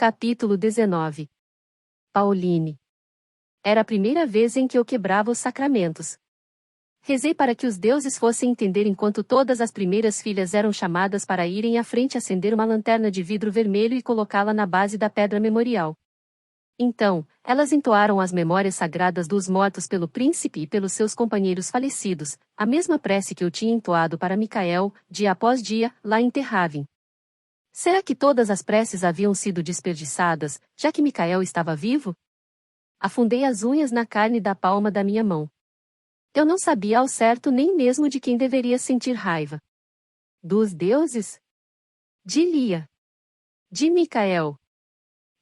Capítulo 19. Pauline. Era a primeira vez em que eu quebrava os sacramentos. Rezei para que os deuses fossem entender enquanto todas as primeiras filhas eram chamadas para irem à frente acender uma lanterna de vidro vermelho e colocá-la na base da pedra memorial. Então, elas entoaram as memórias sagradas dos mortos pelo príncipe e pelos seus companheiros falecidos, a mesma prece que eu tinha entoado para Micael, dia após dia, lá em Terravin. Será que todas as preces haviam sido desperdiçadas, já que Micael estava vivo? Afundei as unhas na carne da palma da minha mão. Eu não sabia ao certo nem mesmo de quem deveria sentir raiva. Dos deuses? De Lia. De Micael.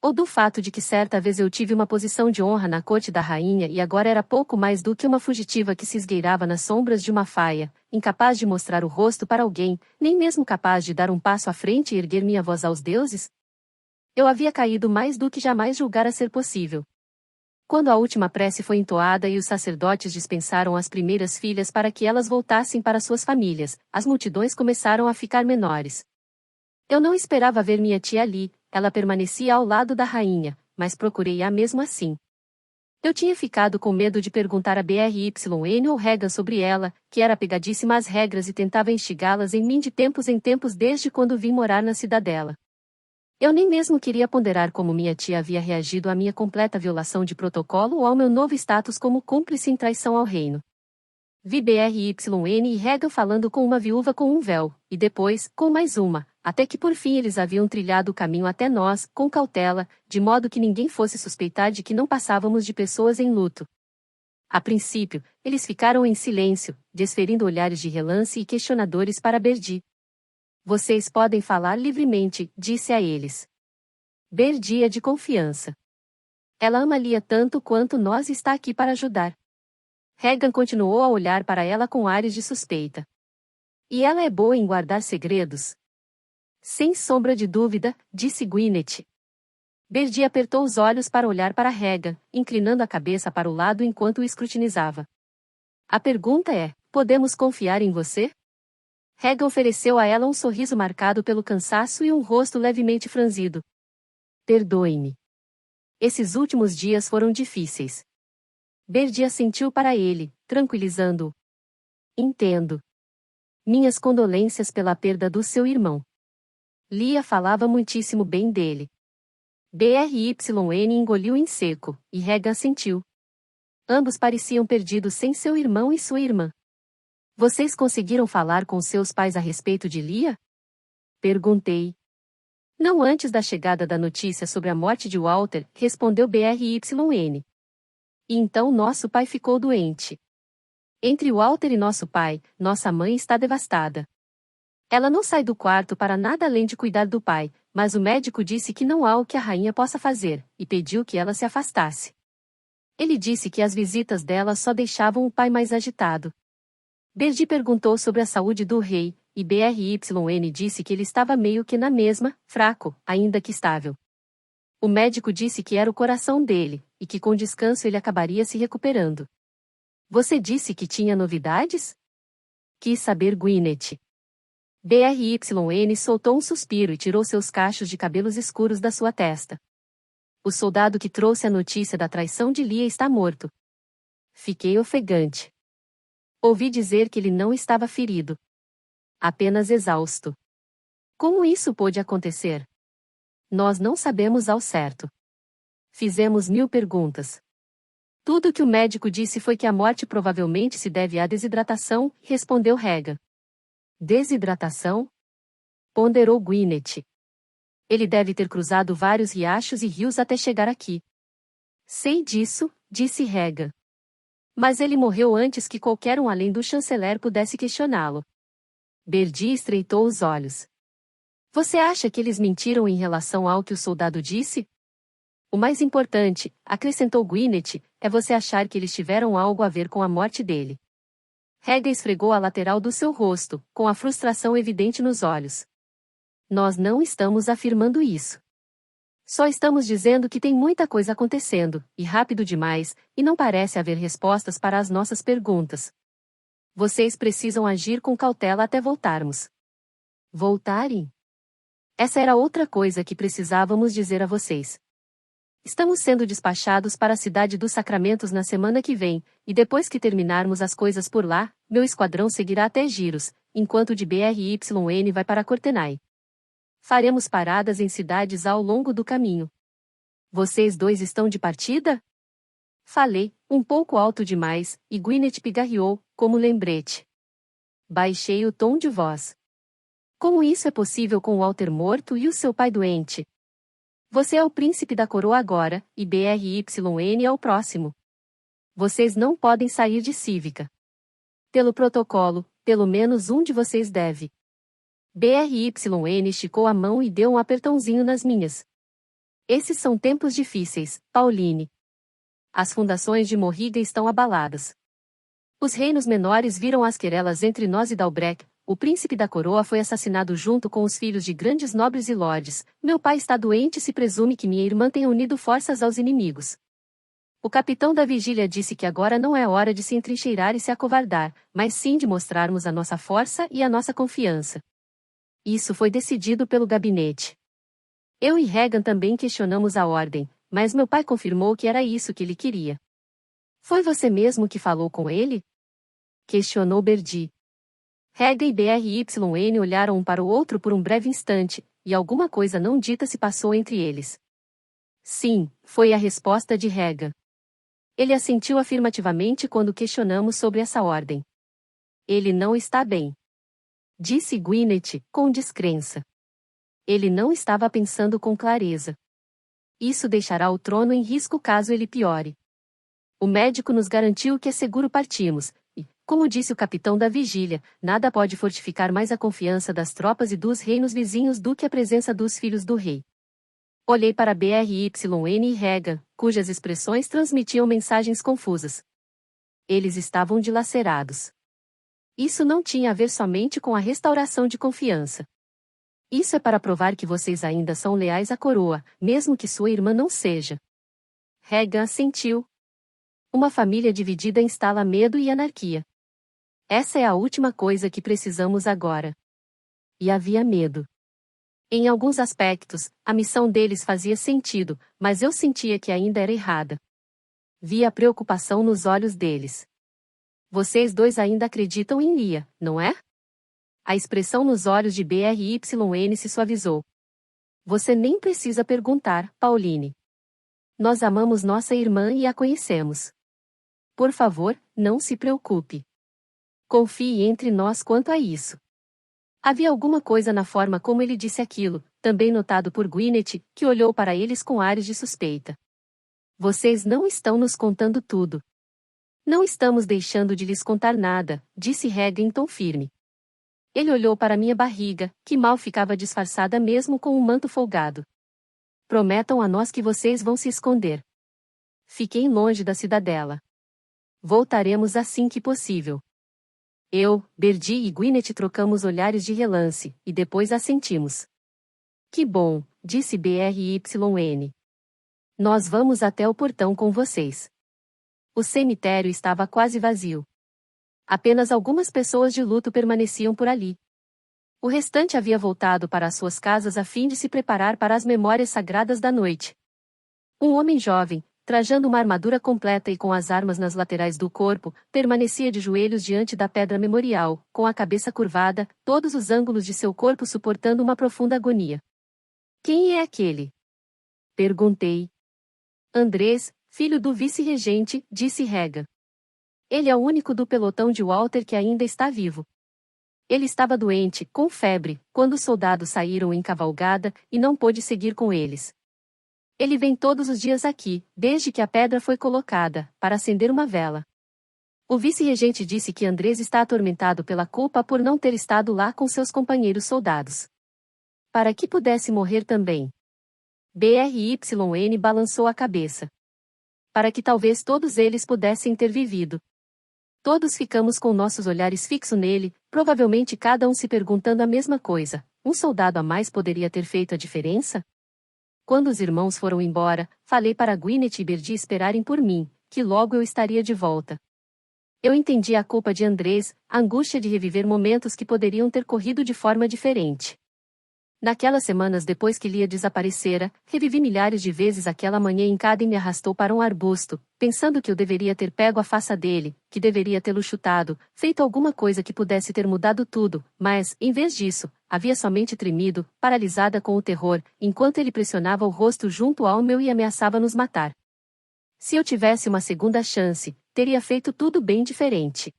Ou do fato de que certa vez eu tive uma posição de honra na corte da rainha e agora era pouco mais do que uma fugitiva que se esgueirava nas sombras de uma faia, incapaz de mostrar o rosto para alguém, nem mesmo capaz de dar um passo à frente e erguer minha voz aos deuses? Eu havia caído mais do que jamais julgara ser possível. Quando a última prece foi entoada e os sacerdotes dispensaram as primeiras filhas para que elas voltassem para suas famílias, as multidões começaram a ficar menores. Eu não esperava ver minha tia ali, ela permanecia ao lado da rainha, mas procurei-a mesmo assim. Eu tinha ficado com medo de perguntar a Bryn ou Regan sobre ela, que era apegadíssima às regras e tentava instigá-las em mim de tempos em tempos desde quando vim morar na cidadela. Eu nem mesmo queria ponderar como minha tia havia reagido à minha completa violação de protocolo ou ao meu novo status como cúmplice em traição ao reino. Vi Bryn e Regan falando com uma viúva com um véu, e depois, com mais uma, até que por fim eles haviam trilhado o caminho até nós, com cautela, de modo que ninguém fosse suspeitar de que não passávamos de pessoas em luto. A princípio, eles ficaram em silêncio, desferindo olhares de relance e questionadores para Berdi. Vocês podem falar livremente, disse a eles. Berdi é de confiança. Ela ama Lia tanto quanto nós e está aqui para ajudar. Regan continuou a olhar para ela com ares de suspeita. E ela é boa em guardar segredos? Sem sombra de dúvida, disse Gwyneth. Berdi apertou os olhos para olhar para Regan, inclinando a cabeça para o lado enquanto o escrutinizava. A pergunta é, podemos confiar em você? Regan ofereceu a ela um sorriso marcado pelo cansaço e um rosto levemente franzido. Perdoe-me. Esses últimos dias foram difíceis. Berdi assentiu para ele, tranquilizando-o. Entendo. Minhas condolências pela perda do seu irmão. Lia falava muitíssimo bem dele. Bryn engoliu em seco, e Regan assentiu. Ambos pareciam perdidos sem seu irmão e sua irmã. Vocês conseguiram falar com seus pais a respeito de Lia? Perguntei. Não antes da chegada da notícia sobre a morte de Walter, respondeu Bryn. E então nosso pai ficou doente. Entre Walter e nosso pai, nossa mãe está devastada. Ela não sai do quarto para nada além de cuidar do pai, mas o médico disse que não há o que a rainha possa fazer, e pediu que ela se afastasse. Ele disse que as visitas dela só deixavam o pai mais agitado. Berdi perguntou sobre a saúde do rei, e Bryn disse que ele estava meio que na mesma, fraco, ainda que estável. O médico disse que era o coração dele, e que com descanso ele acabaria se recuperando. Você disse que tinha novidades? Quis saber Gwyneth. Bryn soltou um suspiro e tirou seus cachos de cabelos escuros da sua testa. O soldado que trouxe a notícia da traição de Lia está morto. Fiquei ofegante. Ouvi dizer que ele não estava ferido. Apenas exausto. Como isso pôde acontecer? Nós não sabemos ao certo. Fizemos 1000 perguntas. Tudo o que o médico disse foi que a morte provavelmente se deve à desidratação, respondeu Regan. Desidratação? Ponderou Gwyneth. Ele deve ter cruzado vários riachos e rios até chegar aqui. Sei disso, disse Regan. Mas ele morreu antes que qualquer um além do chanceler pudesse questioná-lo. Berdi estreitou os olhos. Você acha que eles mentiram em relação ao que o soldado disse? O mais importante, acrescentou Gwyneth, é você achar que eles tiveram algo a ver com a morte dele. Regan esfregou a lateral do seu rosto, com a frustração evidente nos olhos. Nós não estamos afirmando isso. Só estamos dizendo que tem muita coisa acontecendo, e rápido demais, e não parece haver respostas para as nossas perguntas. Vocês precisam agir com cautela até voltarmos. Voltarem? Essa era outra coisa que precisávamos dizer a vocês. Estamos sendo despachados para a cidade dos Sacramentos na semana que vem, e depois que terminarmos as coisas por lá, meu esquadrão seguirá até Giros, enquanto o de BRYN vai para Cortenay. Faremos paradas em cidades ao longo do caminho. Vocês dois estão de partida? Falei, um pouco alto demais, e Gwyneth pigarreou, como lembrete. Baixei o tom de voz. Como isso é possível com Walter morto e o seu pai doente? Você é o príncipe da coroa agora, e BRYN é o próximo. Vocês não podem sair de Cívica. Pelo protocolo, pelo menos um de vocês deve. BRYN esticou a mão e deu um apertãozinho nas minhas. Esses são tempos difíceis, Pauline. As fundações de Morriga estão abaladas. Os reinos menores viram as querelas entre nós e Dalbrec. O príncipe da coroa foi assassinado junto com os filhos de grandes nobres e lordes. Meu pai está doente e se presume que minha irmã tenha unido forças aos inimigos. O capitão da vigília disse que agora não é hora de se entrincheirar e se acovardar, mas sim de mostrarmos a nossa força e a nossa confiança. Isso foi decidido pelo gabinete. Eu e Regan também questionamos a ordem, mas meu pai confirmou que era isso que ele queria. Foi você mesmo que falou com ele? Questionou Berdi. Regan e BRYN olharam um para o outro por um breve instante, e alguma coisa não dita se passou entre eles. Sim, foi a resposta de Regan. Ele assentiu afirmativamente quando questionamos sobre essa ordem. Ele não está bem. Disse Gwyneth, com descrença. Ele não estava pensando com clareza. Isso deixará o trono em risco caso ele piore. O médico nos garantiu que é seguro partirmos, e, como disse o capitão da vigília, nada pode fortificar mais a confiança das tropas e dos reinos vizinhos do que a presença dos filhos do rei. Olhei para BRYN e Regan, cujas expressões transmitiam mensagens confusas. Eles estavam dilacerados. Isso não tinha a ver somente com a restauração de confiança. Isso é para provar que vocês ainda são leais à coroa, mesmo que sua irmã não seja. Regan assentiu. Uma família dividida instala medo e anarquia. Essa é a última coisa que precisamos agora. E havia medo. Em alguns aspectos, a missão deles fazia sentido, mas eu sentia que ainda era errada. Via preocupação nos olhos deles. Vocês dois ainda acreditam em Lia, não é? A expressão nos olhos de BRYN se suavizou. Você nem precisa perguntar, Pauline. Nós amamos nossa irmã e a conhecemos. Por favor, não se preocupe. Confie entre nós quanto a isso. Havia alguma coisa na forma como ele disse aquilo, também notado por Gwyneth, que olhou para eles com ares de suspeita. Vocês não estão nos contando tudo. Não estamos deixando de lhes contar nada, disse Regan em tom firme. Ele olhou para minha barriga, que mal ficava disfarçada mesmo com um manto folgado. Prometam a nós que vocês vão se esconder. Fiquem longe da cidadela. Voltaremos assim que possível. Eu, Berdi e Gwyneth trocamos olhares de relance, e depois assentimos. Que bom, disse BRYN. Nós vamos até o portão com vocês. O cemitério estava quase vazio. Apenas algumas pessoas de luto permaneciam por ali. O restante havia voltado para as suas casas a fim de se preparar para as memórias sagradas da noite. Um homem jovem, trajando uma armadura completa e com as armas nas laterais do corpo, permanecia de joelhos diante da pedra memorial, com a cabeça curvada, todos os ângulos de seu corpo suportando uma profunda agonia. Quem é aquele? Perguntei. Andrés, filho do vice-regente, disse Regan. Ele é o único do pelotão de Walter que ainda está vivo. Ele estava doente, com febre, quando os soldados saíram em cavalgada, e não pôde seguir com eles. Ele vem todos os dias aqui, desde que a pedra foi colocada, para acender uma vela. O vice-regente disse que Andrés está atormentado pela culpa por não ter estado lá com seus companheiros soldados. Para que pudesse morrer também. BRYN balançou a cabeça. Para que talvez todos eles pudessem ter vivido. Todos ficamos com nossos olhares fixos nele, provavelmente cada um se perguntando a mesma coisa: um soldado a mais poderia ter feito a diferença? Quando os irmãos foram embora, falei para Gwyneth e Berdi esperarem por mim, que logo eu estaria de volta. Eu entendi a culpa de Andrés, a angústia de reviver momentos que poderiam ter corrido de forma diferente. Naquelas semanas depois que Lia desaparecera, revivi milhares de vezes aquela manhã em cada e me arrastou para um arbusto, pensando que eu deveria ter pego a faça dele, que deveria tê-lo chutado, feito alguma coisa que pudesse ter mudado tudo, mas, em vez disso, havia somente tremido, paralisada com o terror, enquanto ele pressionava o rosto junto ao meu e ameaçava nos matar. Se eu tivesse uma segunda chance, teria feito tudo bem diferente.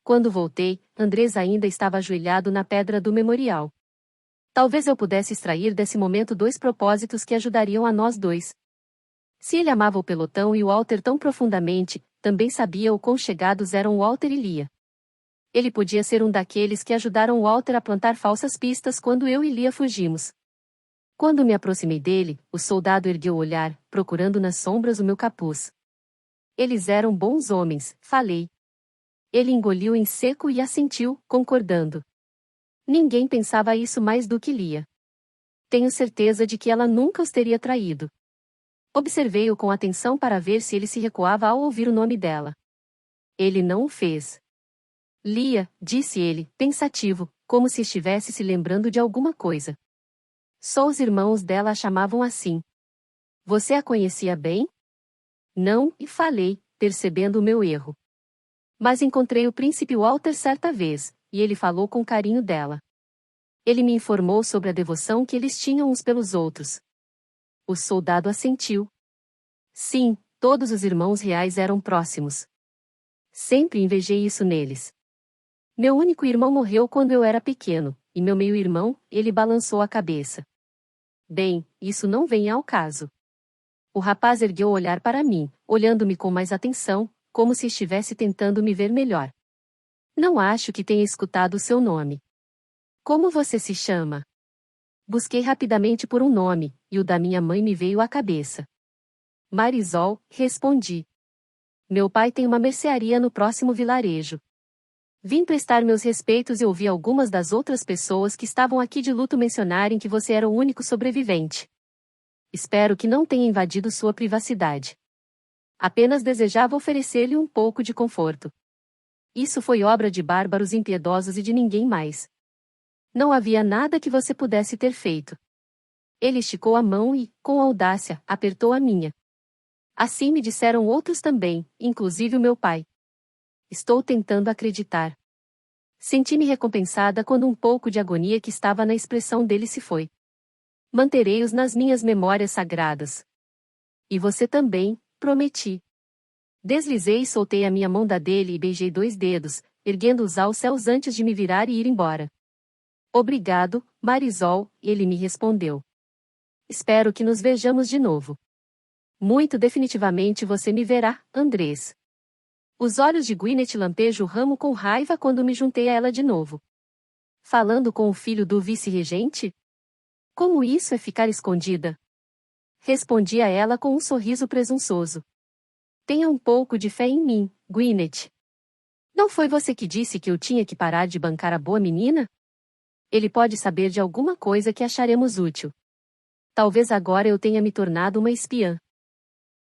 Quando voltei, Andrés ainda estava ajoelhado na pedra do memorial. Talvez eu pudesse extrair desse momento 2 propósitos que ajudariam a nós dois. Se ele amava o pelotão e o Walter tão profundamente, também sabia o quão chegados eram Walter e Lia. Ele podia ser um daqueles que ajudaram Walter a plantar falsas pistas quando eu e Lia fugimos. Quando me aproximei dele, o soldado ergueu o olhar, procurando nas sombras o meu capuz. Eles eram bons homens, falei. Ele engoliu em seco e assentiu, concordando. Ninguém pensava isso mais do que Lia. Tenho certeza de que ela nunca os teria traído. Observei-o com atenção para ver se ele se recuava ao ouvir o nome dela. Ele não o fez. Lia, disse ele, pensativo, como se estivesse se lembrando de alguma coisa. Só os irmãos dela a chamavam assim. Você a conhecia bem? Não, e falei, percebendo o meu erro. Mas encontrei o príncipe Walter certa vez, e ele falou com carinho dela. Ele me informou sobre a devoção que eles tinham uns pelos outros. O soldado assentiu. Sim, todos os irmãos reais eram próximos. Sempre invejei isso neles. Meu único irmão morreu quando eu era pequeno, e meu meio-irmão, ele balançou a cabeça. Bem, isso não vem ao caso. O rapaz ergueu o olhar para mim, olhando-me com mais atenção, como se estivesse tentando me ver melhor. Não acho que tenha escutado o seu nome. Como você se chama? Busquei rapidamente por um nome, e o da minha mãe me veio à cabeça. Marisol, respondi. Meu pai tem uma mercearia no próximo vilarejo. Vim prestar meus respeitos e ouvi algumas das outras pessoas que estavam aqui de luto mencionarem que você era o único sobrevivente. Espero que não tenha invadido sua privacidade. Apenas desejava oferecer-lhe um pouco de conforto. Isso foi obra de bárbaros impiedosos e de ninguém mais. Não havia nada que você pudesse ter feito. Ele esticou a mão e, com audácia, apertou a minha. Assim me disseram outros também, inclusive o meu pai. Estou tentando acreditar. Senti-me recompensada quando um pouco de agonia que estava na expressão dele se foi. Manterei-os nas minhas memórias sagradas. E você também, prometi. Deslizei e soltei a minha mão da dele e beijei 2 dedos, erguendo-os aos céus antes de me virar e ir embora. Obrigado, Marisol, ele me respondeu. Espero que nos vejamos de novo. Muito definitivamente você me verá, Andrés. Os olhos de Gwyneth lampejam o ramo com raiva quando me juntei a ela de novo. Falando com o filho do vice-regente? Como isso é ficar escondida? Respondi a ela com um sorriso presunçoso. Tenha um pouco de fé em mim, Gwyneth. Não foi você que disse que eu tinha que parar de bancar a boa menina? Ele pode saber de alguma coisa que acharemos útil. Talvez agora eu tenha me tornado uma espiã.